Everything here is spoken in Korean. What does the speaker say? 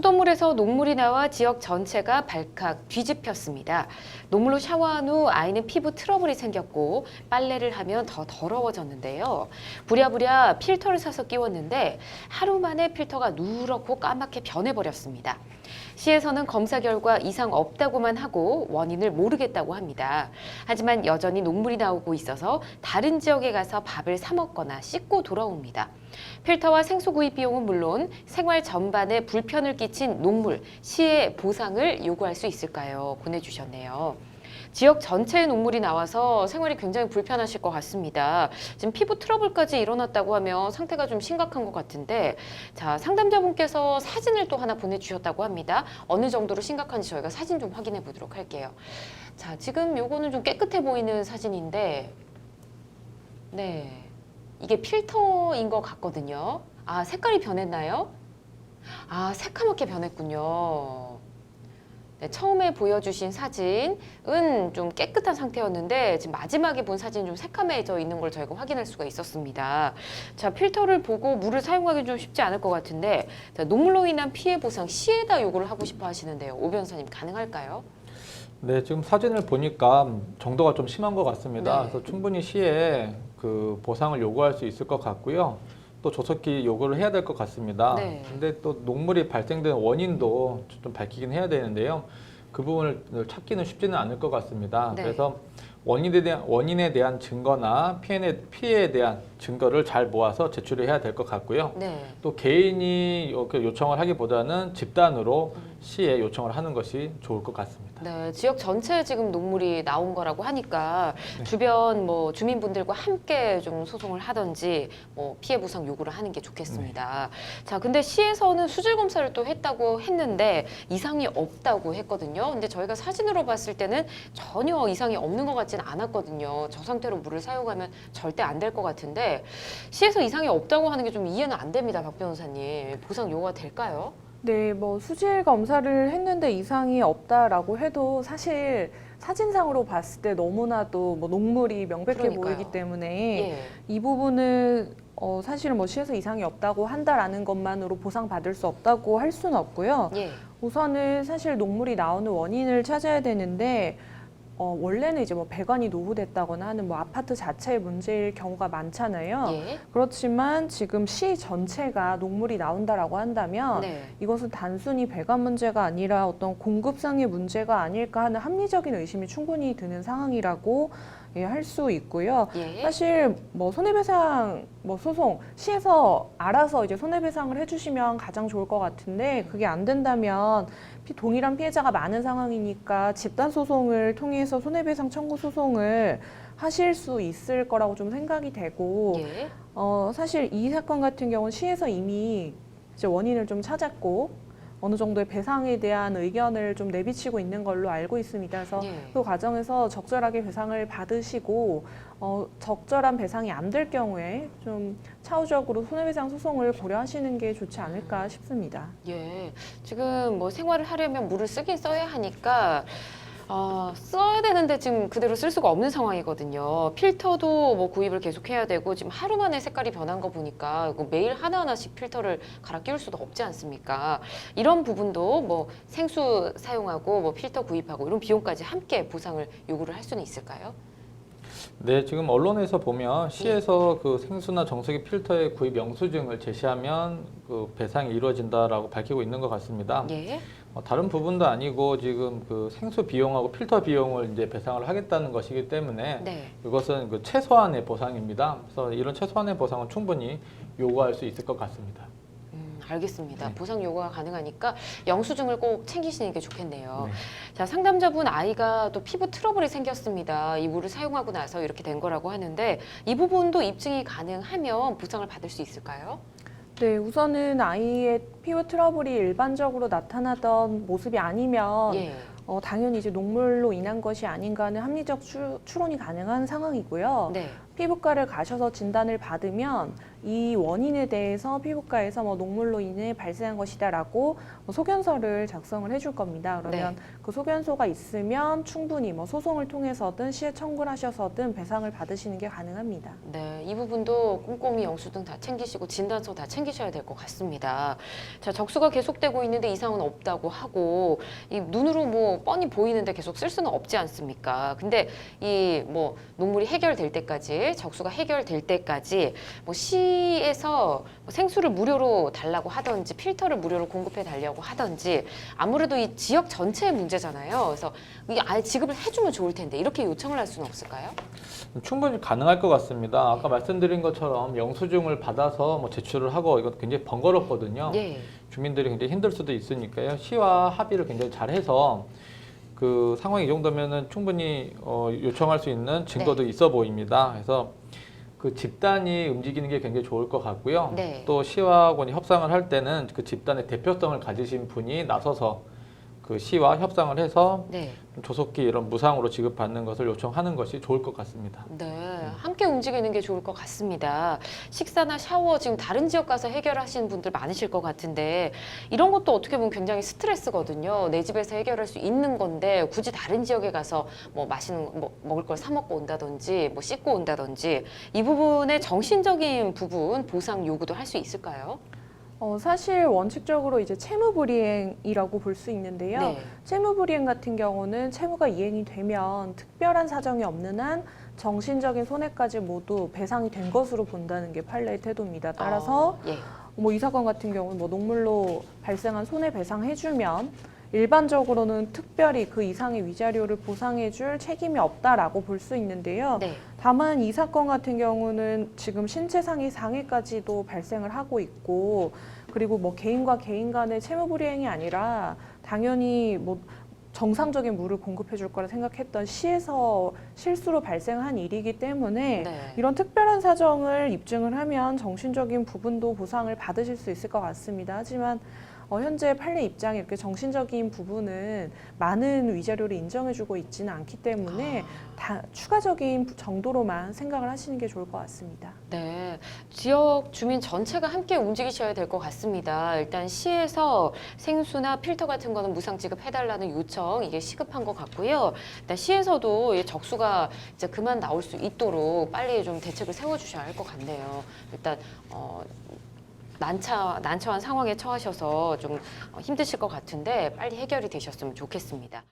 수돗물에서 녹물이 나와 지역 전체가 발칵 뒤집혔습니다. 녹물로 샤워한 후 아이는 피부 트러블이 생겼고 빨래를 하면 더 더러워졌는데요. 부랴부랴 필터를 사서 끼웠는데 하루 만에 필터가 누렇고 까맣게 변해버렸습니다. 시에서는 검사 결과 이상 없다고만 하고 원인을 모르겠다고 합니다. 하지만 여전히 녹물이 나오고 있어서 다른 지역에 가서 밥을 사 먹거나 씻고 돌아옵니다. 필터와 생수 구입 비용은 물론 생활 전반에 불편을 끼친 녹물, 시에 보상을 요구할 수 있을까요? 보내주셨네요. 지역 전체에 녹물이 나와서 생활이 굉장히 불편하실 것 같습니다. 지금 피부 트러블까지 일어났다고 하면 상태가 좀 심각한 것 같은데, 자, 상담자분께서 사진을 또 하나 보내주셨다고 합니다. 어느 정도로 심각한지 저희가 사진 좀 확인해 보도록 할게요. 자, 지금 요거는 좀 깨끗해 보이는 사진인데, 네, 이게 필터인 것 같거든요. 아, 색깔이 변했나요? 아, 새카맣게 변했군요. 네, 처음에 보여주신 사진은 좀 깨끗한 상태였는데 지금 마지막에 본 사진은 좀 새카매져 있는 걸 저희가 확인할 수가 있었습니다. 자, 필터를 보고 물을 사용하기 좀 쉽지 않을 것 같은데, 자, 녹물로 인한 피해 보상 시에다 요구를 하고 싶어 하시는데요. 오 변호사님 가능할까요? 네, 지금 사진을 보니까 정도가 좀 심한 것 같습니다. 네. 그래서 충분히 시에 그 보상을 요구할 수 있을 것 같고요. 또 조속히 요구를 해야 될 것 같습니다. 네. 근데 또 녹물이 발생된 원인도 좀 밝히긴 해야 되는데요. 그 부분을 찾기는 쉽지는 않을 것 같습니다. 네. 그래서 원인에 대한 증거나 피해에 대한 증거를 잘 모아서 제출을 해야 될 것 같고요. 네. 또 개인이 요청을 하기보다는 집단으로 시에 요청을 하는 것이 좋을 것 같습니다. 네, 지역 전체에 지금 녹물이 나온 거라고 하니까 네. 주변 뭐 주민분들과 함께 좀 소송을 하든지 뭐 피해 보상 요구를 하는 게 좋겠습니다. 자, 근데 시에서는 수질 검사를 또 했다고 했는데 이상이 없다고 했거든요. 근데 저희가 사진으로 봤을 때는 전혀 이상이 없는 것 같지는 않았거든요. 저 상태로 물을 사용하면 절대 안 될 것 같은데 시에서 이상이 없다고 하는 게 좀 이해는 안 됩니다, 박 변호사님. 보상 요구가 될까요? 네, 뭐 수질 검사를 했는데 이상이 없다라고 해도 사실 사진상으로 봤을 때 너무나도 뭐 녹물이 명백해 그러니까요. 보이기 때문에 예. 이 부분은 사실은 뭐 시에서 이상이 없다고 한다라는 것만으로 보상받을 수 없다고 할 수는 없고요. 예. 우선은 사실 녹물이 나오는 원인을 찾아야 되는데 원래는 이제 뭐 배관이 노후됐다거나 하는 뭐 아파트 자체의 문제일 경우가 많잖아요. 예. 그렇지만 지금 시 전체가 녹물이 나온다라고 한다면 네. 이것은 단순히 배관 문제가 아니라 어떤 공급상의 문제가 아닐까 하는 합리적인 의심이 충분히 드는 상황이라고 할 수 있고요. 예. 사실 뭐 손해배상 뭐 소송 시에서 알아서 이제 손해배상을 해주시면 가장 좋을 것 같은데 그게 안 된다면 동일한 피해자가 많은 상황이니까 집단 소송을 통해서 손해배상 청구 소송을 하실 수 있을 거라고 좀 생각이 되고 예. 사실 이 사건 같은 경우는 시에서 이미 이제 원인을 좀 찾았고 어느 정도의 배상에 대한 의견을 좀 내비치고 있는 걸로 알고 있습니다. 그래서 예. 그 과정에서 적절하게 배상을 받으시고 적절한 배상이 안 될 경우에 좀 차후적으로 손해배상 소송을 고려하시는 게 좋지 않을까 싶습니다. 예. 지금 뭐 생활을 하려면 물을 쓰긴 써야 하니까 써야 되는데 지금 그대로 쓸 수가 없는 상황이거든요. 필터도 뭐 구입을 계속 해야 되고 지금 하루 만에 색깔이 변한 거 보니까 이거 매일 하나하나씩 필터를 갈아 끼울 수도 없지 않습니까? 이런 부분도 뭐 생수 사용하고 뭐 필터 구입하고 이런 비용까지 함께 보상을 요구를 할 수는 있을까요? 네, 지금 언론에서 보면 시에서 그 생수나 정수기 필터의 구입 영수증을 제시하면 그 배상이 이루어진다라고 밝히고 있는 것 같습니다. 예. 다른 부분도 아니고 지금 그 생수 비용하고 필터 비용을 이제 배상을 하겠다는 것이기 때문에 네. 이것은 그 최소한의 보상입니다. 그래서 이런 최소한의 보상은 충분히 요구할 수 있을 것 같습니다. 알겠습니다. 네. 보상 요구가 가능하니까 영수증을 꼭 챙기시는 게 좋겠네요. 네. 자, 상담자분 아이가 또 피부 트러블이 생겼습니다. 이 물을 사용하고 나서 이렇게 된 거라고 하는데 이 부분도 입증이 가능하면 보상을 받을 수 있을까요? 네, 우선은 아이의 피부 트러블이 일반적으로 나타나던 모습이 아니면 예. 당연히 이제 녹물로 인한 것이 아닌가 하는 합리적 추론이 가능한 상황이고요. 네. 피부과를 가셔서 진단을 받으면 이 원인에 대해서 피부과에서 뭐 녹물로 인해 발생한 것이다라고 소견서를 작성을 해줄 겁니다. 그러면 네. 그 소견서가 있으면 충분히 뭐 소송을 통해서든 시에 청구를 하셔서든 배상을 받으시는 게 가능합니다. 네, 이 부분도 꼼꼼히 영수증 다 챙기시고 진단서 다 챙기셔야 될 것 같습니다. 자, 적수가 계속되고 있는데 이상은 없다고 하고 이 눈으로 뭐 뻔히 보이는데 계속 쓸 수는 없지 않습니까? 근데 이 뭐 녹물이 해결될 때까지 적수가 해결될 때까지 뭐 시에서 뭐 생수를 무료로 달라고 하든지 필터를 무료로 공급해 달라고 하든지 아무래도 이 지역 전체의 문제잖아요. 그래서 이게 아예 지급을 해주면 좋을 텐데 이렇게 요청을 할 수는 없을까요? 충분히 가능할 것 같습니다. 아까 말씀드린 것처럼 영수증을 받아서 뭐 제출을 하고 이거 굉장히 번거롭거든요. 예. 주민들이 굉장히 힘들 수도 있으니까요. 시와 합의를 굉장히 잘해서 그 상황이 이 정도면은 충분히 요청할 수 있는 증거도 있어 보입니다. 그래서 그 집단이 움직이는 게 굉장히 좋을 것 같고요. 네. 또 시와 권이 협상을 할 때는 그 집단의 대표성을 가지신 분이 나서서 그 시와 협상을 해서 네. 조속히 이런 무상으로 지급받는 것을 요청하는 것이 좋을 것 같습니다. 네, 함께 움직이는 게 좋을 것 같습니다. 식사나 샤워 지금 다른 지역 가서 해결하시는 분들 많으실 것 같은데 이런 것도 어떻게 보면 굉장히 스트레스거든요. 내 집에서 해결할 수 있는 건데 굳이 다른 지역에 가서 뭐 맛있는 뭐 먹을 걸 사 먹고 온다든지 뭐 씻고 온다든지 이 부분의 정신적인 부분 보상 요구도 할 수 있을까요? 사실 원칙적으로 이제 채무불이행이라고 볼 수 있는데요. 네. 채무불이행 같은 경우는 채무가 이행이 되면 특별한 사정이 없는 한 정신적인 손해까지 모두 배상이 된 것으로 본다는 게 판례의 태도입니다. 따라서 예. 뭐 이 사건 같은 경우는 뭐 녹물로 발생한 손해배상해주면 일반적으로는 특별히 그 이상의 위자료를 보상해줄 책임이 없다라고 볼 수 있는데요. 네. 다만 이 사건 같은 경우는 지금 신체상의 상해까지도 발생을 하고 있고 그리고 뭐 개인과 개인 간의 채무불이행이 아니라 당연히 뭐 정상적인 물을 공급해 줄 거라 생각했던 시에서 실수로 발생한 일이기 때문에 네. 이런 특별한 사정을 입증을 하면 정신적인 부분도 보상을 받으실 수 있을 것 같습니다. 하지만 현재 판례 입장에 이렇게 정신적인 부분은 많은 위자료를 인정해주고 있지는 않기 때문에 추가적인 정도로만 생각을 하시는 게 좋을 것 같습니다. 네, 지역 주민 전체가 함께 움직이셔야 될 것 같습니다. 일단 시에서 생수나 필터 같은 거는 무상 지급해달라는 요청 이게 시급한 것 같고요. 일단 시에서도 이 적수가 이제 그만 나올 수 있도록 빨리 좀 대책을 세워주셔야 할 것 같네요. 일단 난처한 상황에 처하셔서 좀 힘드실 것 같은데 빨리 해결이 되셨으면 좋겠습니다.